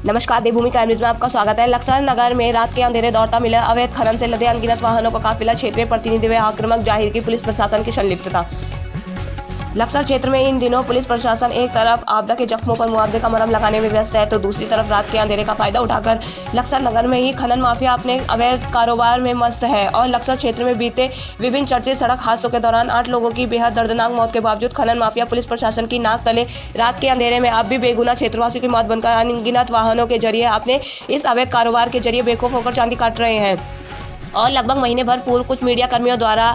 नमस्कार, देवभूमि crime news में आपका स्वागत है। लक्सर नगर में रात के अंधेरे दौड़ता मिला अवैध खनन से लदे अनगिनत वाहनों का काफिला। क्षेत्रीय प्रतिनिधि व आक्रामक जाहिर की पुलिस प्रशासन की संलिप्तता। लक्सर क्षेत्र में इन दिनों पुलिस प्रशासन एक तरफ आपदा के जख्मों पर मुआवजे का मरहम लगाने में व्यस्त है, तो दूसरी तरफ रात के अंधेरे का फायदा उठाकर लक्सर नगर में ही खनन माफिया अपने अवैध कारोबार में मस्त है। और लक्सर क्षेत्र में बीते विभिन्न चर्चित सड़क हादसों के दौरान 8 लोगों की बेहद दर्दनाक मौत के बावजूद खनन माफिया पुलिस प्रशासन की नाक तले रात के अंधेरे में अब भी बेगुनाह क्षेत्रवासियों की मौत बनकर अनगिनत वाहनों के जरिए अपने इस अवैध कारोबार के जरिए बेवकूफ होकर चांदी काट रहे हैं। और लगभग महीने भर पूर्व कुछ मीडिया कर्मियों द्वारा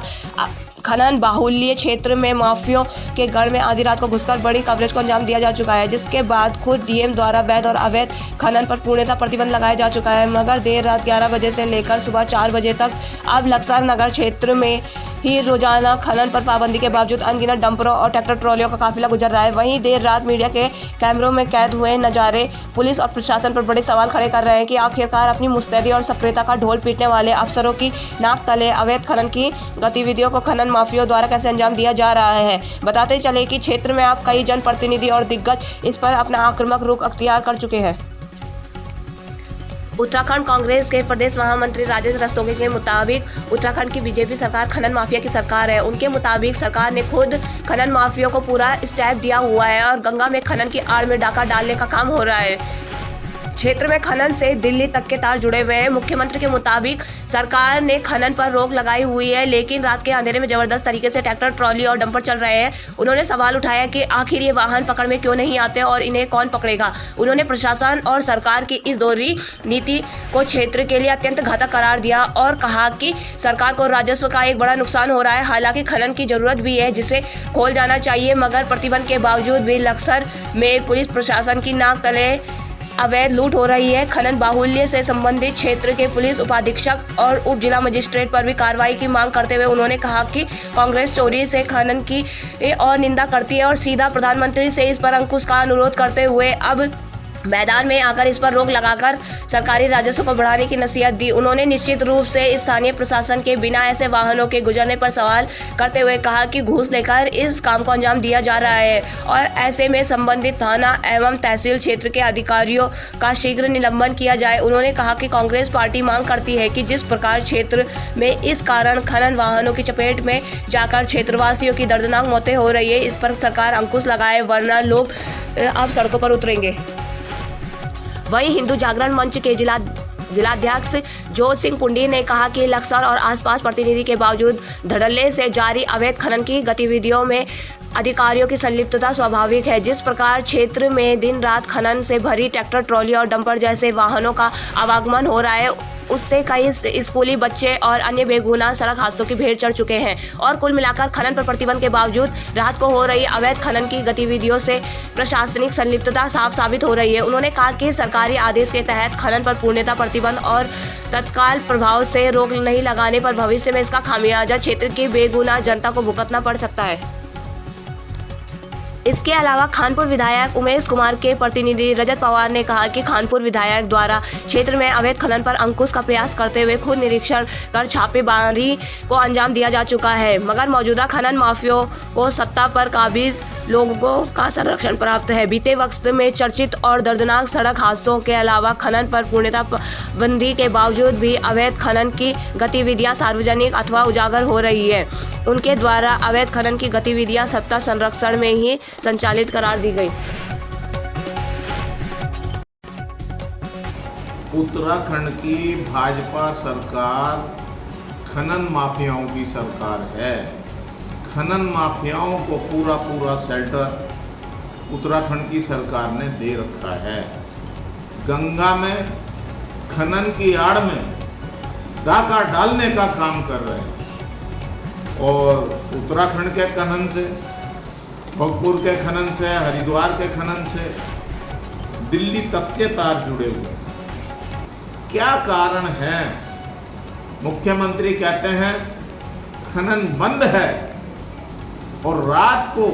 खनन बाहुल्य क्षेत्र में माफियों के गढ़ में आधी रात को घुसकर बड़ी कवरेज को अंजाम दिया जा चुका है, जिसके बाद खुद डीएम द्वारा वैध और अवैध खनन पर पूर्णतः प्रतिबंध लगाया जा चुका है। मगर देर रात 11 बजे से लेकर सुबह 4 बजे तक अब लक्सर नगर क्षेत्र में ही रोजाना खनन पर पाबंदी के बावजूद अनगिनत डंपरों और ट्रैक्टर ट्रॉलियों का काफिला गुजर रहा है। वहीं देर रात मीडिया के कैमरों में कैद हुए नज़ारे पुलिस और प्रशासन पर बड़े सवाल खड़े कर रहे हैं कि आखिरकार अपनी मुस्तैदी और सक्रियता का ढोल पीटने वाले अफसरों की नाक तले अवैध खनन की गतिविधियों को खनन माफियों द्वारा कैसे अंजाम दिया जा रहा है। बताते चले कि क्षेत्र में अब कई जनप्रतिनिधि और दिग्गज इस पर अपना आक्रामक रुख अख्तियार कर चुके हैं। उत्तराखंड कांग्रेस के प्रदेश महामंत्री राजेश रस्तोगी के मुताबिक उत्तराखंड की बीजेपी सरकार खनन माफिया की सरकार है। उनके मुताबिक सरकार ने खुद खनन माफिया को पूरा स्टैप दिया हुआ है और गंगा में खनन की आड़ में डाका डालने का काम हो रहा है। क्षेत्र में खनन से दिल्ली तक के तार जुड़े हुए हैं। मुख्यमंत्री के मुताबिक सरकार ने खनन पर रोक लगाई हुई है, लेकिन रात के अंधेरे में जबरदस्त तरीके से ट्रैक्टर ट्रॉली और डंपर चल रहे हैं। उन्होंने सवाल उठाया कि आखिर ये वाहन पकड़ में क्यों नहीं आते और इन्हें कौन पकड़ेगा। उन्होंने प्रशासन और सरकार की इस दोहरी नीति को क्षेत्र के लिए अत्यंत घातक करार दिया और कहा कि सरकार को राजस्व का एक बड़ा नुकसान हो रहा है। हालांकि खनन की जरूरत भी है जिसे खोल जाना चाहिए, मगर प्रतिबंध के बावजूद भी लक्सर में पुलिस प्रशासन की नाक तले अवैध लूट हो रही है। खनन बाहुल्य से संबंधित क्षेत्र के पुलिस उपाधीक्षक और उप जिला मजिस्ट्रेट पर भी कार्रवाई की मांग करते हुए उन्होंने कहा कि कांग्रेस चोरी से खनन की और निंदा करती है और सीधा प्रधानमंत्री से इस पर अंकुश का अनुरोध करते हुए अब मैदान में आकर इस पर रोक लगाकर सरकारी राजस्व को बढ़ाने की नसीहत दी। उन्होंने निश्चित रूप से स्थानीय प्रशासन के बिना ऐसे वाहनों के गुजरने पर सवाल करते हुए कहा कि घूस लेकर इस काम को अंजाम दिया जा रहा है और ऐसे में संबंधित थाना एवं तहसील क्षेत्र के अधिकारियों का शीघ्र निलंबन किया जाए। उन्होंने कहा कि कांग्रेस पार्टी मांग करती है कि जिस प्रकार क्षेत्र में इस कारण खनन वाहनों की चपेट में जाकर क्षेत्रवासियों की दर्दनाक मौतें हो रही है, इस पर सरकार अंकुश लगाए, वरना लोग अब सड़कों पर उतरेंगे। वहीं हिंदू जागरण मंच के जिलाध्यक्ष जोत सिंह पुंडी ने कहा कि लक्सर और आसपास प्रतिनिधि के बावजूद धड़ल्ले से जारी अवैध खनन की गतिविधियों में अधिकारियों की संलिप्तता स्वाभाविक है। जिस प्रकार क्षेत्र में दिन रात खनन से भरी ट्रैक्टर ट्रॉली और डंपर जैसे वाहनों का आवागमन हो रहा है, उससे कई स्कूली बच्चे और अन्य बेगुनाह सड़क हादसों की भेंट चढ़ चुके हैं। और कुल मिलाकर खनन पर प्रतिबंध के बावजूद रात को हो रही अवैध खनन की गतिविधियों से प्रशासनिक संलिप्तता साफ साबित हो रही है। उन्होंने कहा कि सरकारी आदेश के तहत खनन पर पूर्णतः प्रतिबंध और तत्काल प्रभाव से रोक नहीं लगाने पर भविष्य में इसका खामियाजा क्षेत्र की बेगुनाह जनता को भुगतना पड़ सकता है। इसके अलावा खानपुर विधायक उमेश कुमार के प्रतिनिधि रजत पवार ने कहा कि खानपुर विधायक द्वारा क्षेत्र में अवैध खनन पर अंकुश का प्रयास करते हुए खुद निरीक्षण कर छापेमारी को अंजाम दिया जा चुका है, मगर मौजूदा खनन माफियों को सत्ता पर काबिज लोगों का संरक्षण प्राप्त है। बीते वक्त में चर्चित और दर्दनाक सड़क हादसों के अलावा खनन पर पूर्णतः पाबंदी के बावजूद भी अवैध खनन की गतिविधियां सार्वजनिक अथवा उजागर हो रही है। उनके द्वारा अवैध खनन की गतिविधियां सत्ता संरक्षण में ही संचालित करार दी गई। उत्तराखंड की भाजपा सरकार खनन माफियाओं की सरकार है। खनन माफियाओं को पूरा शेल्टर उत्तराखंड की सरकार ने दे रखा है। गंगा में खनन की आड़ में डाका डालने का काम कर रहे हैं और उत्तराखंड के खनन से, भोगपुर के खनन से, हरिद्वार के खनन से दिल्ली तक के तार जुड़े हुए। क्या कारण है? मुख्यमंत्री कहते हैं खनन बंद है और रात को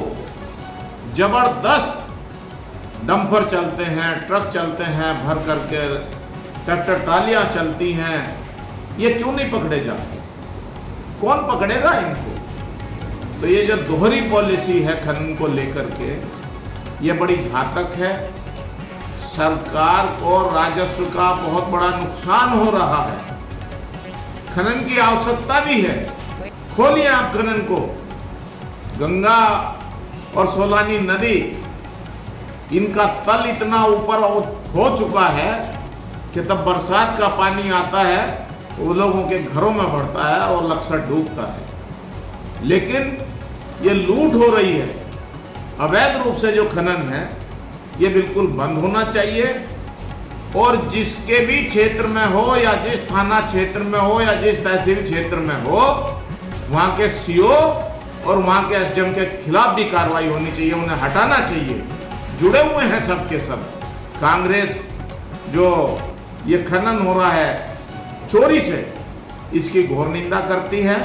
जबरदस्त डंपर चलते हैं, ट्रक चलते हैं, भर करके ट्रैक्टर ट्रालियां चलती हैं। ये क्यों नहीं पकड़े जाते? कौन पकड़ेगा इनको? तो ये जो दोहरी पॉलिसी है खनन को लेकर के, ये बड़ी घातक है। सरकार को राजस्व का बहुत बड़ा नुकसान हो रहा है। खनन की आवश्यकता भी है, खोलिए आप खनन को। गंगा और सोलानी नदी, इनका तल इतना ऊपर हो चुका है कि तब बरसात का पानी आता है वो लोगों के घरों में बढ़ता है और लक्सर डूबता है। लेकिन ये लूट हो रही है, अवैध रूप से जो खनन है ये बिल्कुल बंद होना चाहिए। और जिसके भी क्षेत्र में हो या जिस थाना क्षेत्र में हो या जिस तहसील क्षेत्र में हो, वहाँ के सीओ और वहाँ के एसडीएम के खिलाफ भी कार्रवाई होनी चाहिए, उन्हें हटाना चाहिए। जुड़े हुए हैं सब के सब। कांग्रेस जो ये खनन हो रहा है चोरी से, इसकी घोर निंदा करती है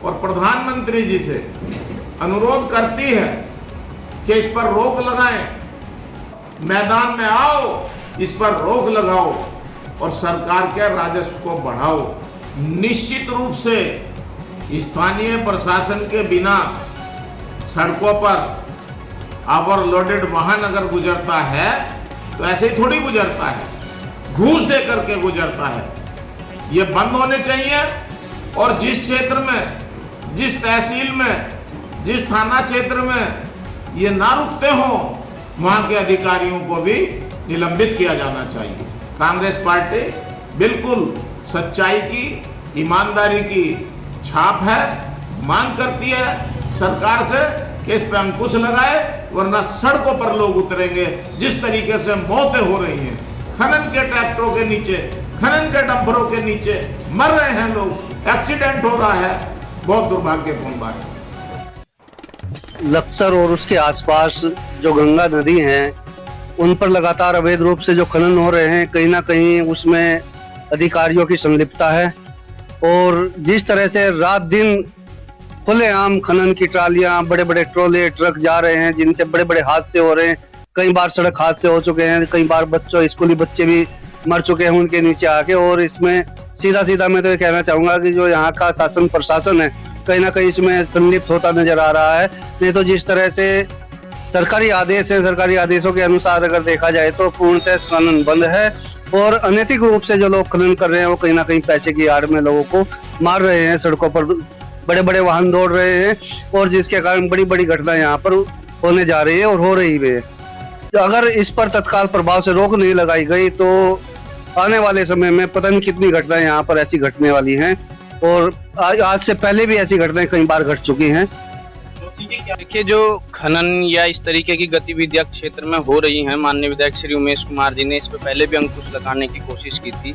और प्रधानमंत्री जी से अनुरोध करती है कि इस पर रोक लगाएं, मैदान में आओ, इस पर रोक लगाओ और सरकार के राजस्व को बढ़ाओ। निश्चित रूप से स्थानीय प्रशासन के बिना सड़कों पर ओवरलोडेड वाहन अगर गुजरता है तो ऐसे ही थोड़ी गुजरता है, घूस दे करके गुजरता है। ये बंद होने चाहिए और जिस क्षेत्र में, जिस तहसील में, जिस थाना क्षेत्र में ये ना रुकते हो, वहां के अधिकारियों को भी निलंबित किया जाना चाहिए। कांग्रेस पार्टी बिल्कुल सच्चाई की, ईमानदारी की छाप है। मांग करती है सरकार से कि इस पर अंकुश लगाए, वरना सड़कों पर लोग उतरेंगे। जिस तरीके से मौतें हो रही हैं, खनन के ट्रैक्टरों के नीचे, खनन के डंपरों के नीचे मर रहे हैं लोग, एक्सीडेंट हो रहा है, बहुत दुर्भाग्यपूर्ण बात है। लक्सर और उसके आसपास जो गंगा नदी है, उन पर लगातार अवैध रूप से जो खनन हो रहे हैं, कहीं ना कहीं उसमें अधिकारियों की संलिप्तता है। और जिस तरह से रात दिन खुलेआम खनन की ट्रालियां, बड़े बड़े ट्रोले, ट्रक जा रहे हैं, जिनसे बड़े बड़े हादसे हो रहे हैं। कई बार सड़क हादसे हो चुके हैं, कई बार स्कूली बच्चे भी मर चुके हैं उनके नीचे आके। और इसमें सीधा मैं तो ये कहना चाहूंगा कि जो यहाँ का शासन प्रशासन है, कहीं ना कहीं इसमें संलिप्त होता नजर आ रहा है। नहीं तो जिस तरह से सरकारी आदेश है, सरकारी आदेशों के अनुसार अगर देखा जाए तो पूर्णतः खनन बंद है। और अनैतिक रूप से जो लोग खनन कर रहे हैं वो कहीं ना कहीं पैसे की आड़ में लोगों को मार रहे हैं, सड़कों पर बड़े बड़े वाहन दौड़ रहे हैं और जिसके कारण बड़ी बड़ी घटना यहाँ पर होने जा रही है और हो रही भी है। तो अगर इस पर तत्काल प्रभाव से रोक नहीं लगाई गई तो आने वाले समय में पता नहीं कितनी घटनाएं यहाँ पर ऐसी घटने वाली हैं। और आज से पहले भी ऐसी घटनाएं कई बार घट चुकी हैं। देखिए, जो खनन या इस तरीके की गतिविधियां क्षेत्र में हो रही हैं, माननीय विधायक श्री उमेश कुमार जी ने इस पे पहले भी अंकुश लगाने की कोशिश की थी।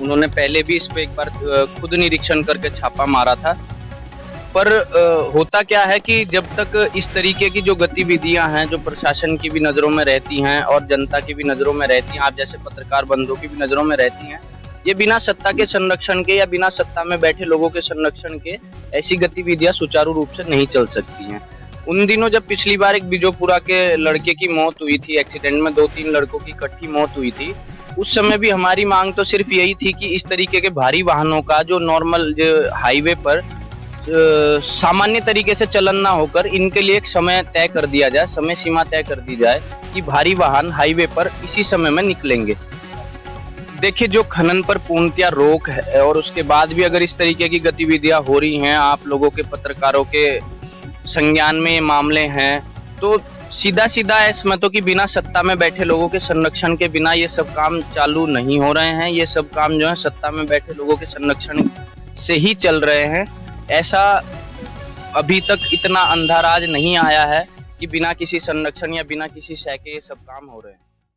उन्होंने पहले भी इस पे एक बार खुद निरीक्षण करके छापा मारा था। पर होता क्या है कि जब तक इस तरीके की जो गतिविधियां हैं, जो प्रशासन की भी नज़रों में रहती हैं और जनता की भी नज़रों में रहती हैं, आप जैसे पत्रकार बंधुओं की भी नज़रों में रहती हैं, ये बिना सत्ता के संरक्षण के या बिना सत्ता में बैठे लोगों के संरक्षण के ऐसी गतिविधियां सुचारू रूप से नहीं चल सकती हैं। उन दिनों जब पिछली बार एक बिजोपुरा के लड़के की मौत हुई थी, एक्सीडेंट में 2-3 लड़कों की इकट्ठी मौत हुई थी, उस समय भी हमारी मांग तो सिर्फ यही थी कि इस तरीके के भारी वाहनों का जो नॉर्मल हाईवे पर सामान्य तरीके से चलन ना होकर इनके लिए एक समय तय कर दिया जाए, समय सीमा तय कर दी जाए कि भारी वाहन हाईवे पर इसी समय में निकलेंगे। देखिए, जो खनन पर पूर्णतया रोक है और उसके बाद भी अगर इस तरीके की गतिविधियां हो रही हैं, आप लोगों के पत्रकारों के संज्ञान में ये मामले हैं, तो सीधा है इसमें तो कि बिना सत्ता में बैठे लोगों के संरक्षण के बिना ये सब काम चालू नहीं हो रहे हैं। ये सब काम जो है सत्ता में बैठे लोगों के संरक्षण से ही चल रहे हैं। ऐसा अभी तक इतना अंधाराज नहीं आया है कि बिना किसी संरक्षण या बिना किसी शय के ये सब काम हो रहे हैं।